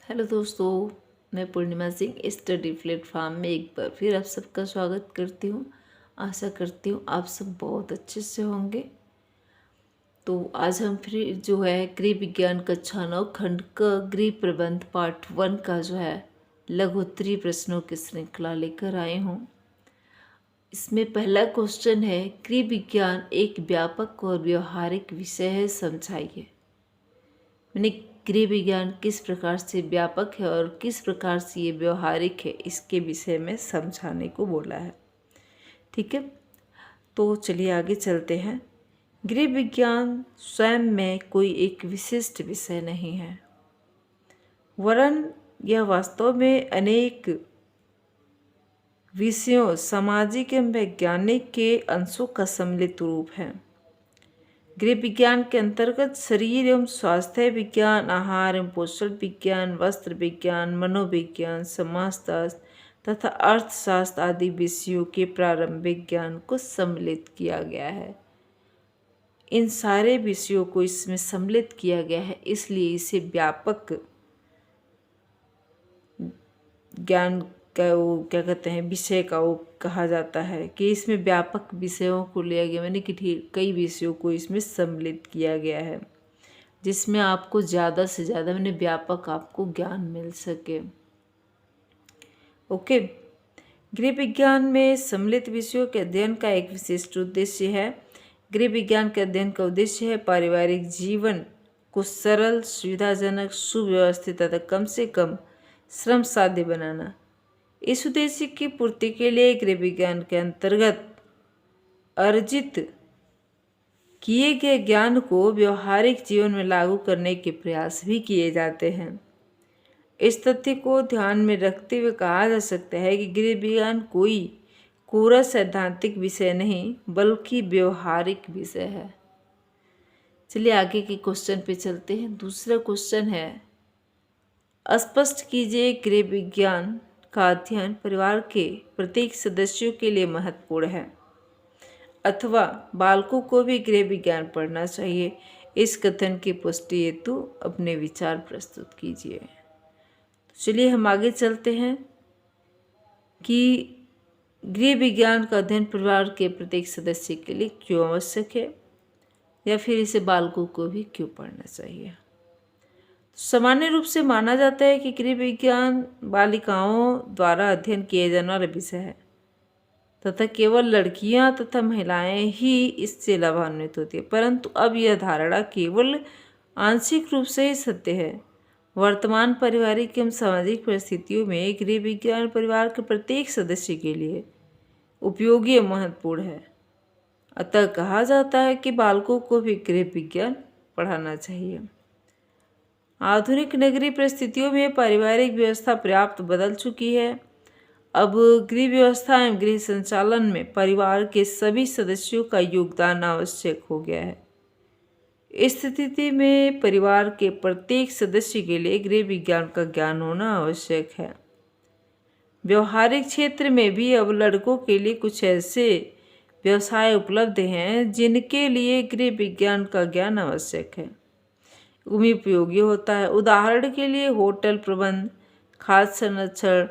Hello दोस्तों, मैं पूर्णिमा Singh study platform में एक बार फिर आप सबका स्वागत करती हूँ। आशा करती हूँ आप सब बहुत अच्छे से होंगे। तो आज हम फिर जो है गृह विज्ञान कक्षा 9 खंड का गृह प्रबंध पार्ट 1 का जो है लघुत्तरीय प्रश्नों की श्रृंखला लेकर आए हूँ। इसमें पहला क्वेश्चन है, गृह विज्ञान एक व्यापक और व्यवहारिक विषय है, समझाइए। मैंने गृह विज्ञान किस प्रकार से व्यापक है और किस प्रकार से ये व्यवहारिक है, इसके विषय में समझाने को बोला है। ठीक है, तो चलिए आगे चलते हैं। गृह विज्ञान स्वयं में कोई एक विशिष्ट विषय नहीं है, वरन यह वास्तव में अनेक विषयों, सामाजिक एवं वैज्ञानिक के अंशों का सम्मिलित रूप है। गृह विज्ञान के अंतर्गत शरीर एवं स्वास्थ्य विज्ञान, आहार एवं पोषण विज्ञान, वस्त्र विज्ञान, मनोविज्ञान, समाजशास्त्र तथा अर्थशास्त्र आदि विषयों के प्रारंभिक ज्ञान को सम्मिलित किया गया है। इन सारे विषयों को इसमें सम्मिलित किया गया है, इसलिए इसे व्यापक ज्ञान का वो क्या कहते हैं, विषय का वो कहा जाता है कि इसमें व्यापक विषयों को लिया गया, यानी कि कई विषयों को इसमें सम्मिलित किया गया है, जिसमें आपको ज़्यादा से ज़्यादा मैंने व्यापक आपको ज्ञान मिल सके। ओके, गृह विज्ञान में सम्मिलित विषयों के अध्ययन का एक विशिष्ट उद्देश्य है। गृह विज्ञान के अध्ययन का उद्देश्य है पारिवारिक जीवन को सरल, सुविधाजनक, सुव्यवस्थित तथा कम से कम श्रम साध्य बनाना। इस उद्देश्य की पूर्ति के लिए गृह विज्ञान के अंतर्गत अर्जित किए गए ज्ञान को व्यवहारिक जीवन में लागू करने के प्रयास भी किए जाते हैं। इस तथ्य को ध्यान में रखते हुए कहा जा सकता है कि गृह विज्ञान कोई कोरा सैद्धांतिक विषय नहीं, बल्कि व्यवहारिक विषय है। चलिए आगे के क्वेश्चन पे चलते हैं। दूसरा क्वेश्चन है, स्पष्ट कीजिए गृह विज्ञान का अध्ययन परिवार के प्रत्येक सदस्यों के लिए महत्वपूर्ण है अथवा बालकों को भी गृह विज्ञान पढ़ना चाहिए। इस कथन की पुष्टि हेतु अपने विचार प्रस्तुत कीजिए। तो चलिए हम आगे चलते हैं कि गृह विज्ञान का अध्ययन परिवार के प्रत्येक सदस्य के लिए क्यों आवश्यक है, या फिर इसे बालकों को भी क्यों पढ़ना चाहिए। सामान्य रूप से माना जाता है कि गृह विज्ञान बालिकाओं द्वारा अध्ययन किया जाने वाला विषय है तथा केवल लड़कियां तथा महिलाएं ही इससे लाभान्वित होती है, परंतु अब यह धारणा केवल आंशिक रूप से ही सत्य है। वर्तमान पारिवारिक एवं सामाजिक परिस्थितियों में गृह विज्ञान परिवार के प्रत्येक सदस्य के लिए उपयोगी एवं महत्वपूर्ण है। अतः कहा जाता है कि बालकों को भी गृह विज्ञान पढ़ाना चाहिए। आधुनिक नगरीय परिस्थितियों में पारिवारिक व्यवस्था पर्याप्त बदल चुकी है। अब गृह व्यवस्था एवं गृह संचालन में परिवार के सभी सदस्यों का योगदान आवश्यक हो गया है। इस स्थिति में परिवार के प्रत्येक सदस्य के लिए गृह विज्ञान का ज्ञान होना आवश्यक है। व्यवहारिक क्षेत्र में भी अब लड़कों के लिए कुछ ऐसे व्यवसाय उपलब्ध हैं जिनके लिए गृह विज्ञान का ज्ञान आवश्यक है, उपयोगी होता है। उदाहरण के लिए होटल प्रबंध, खाद्य संरक्षण,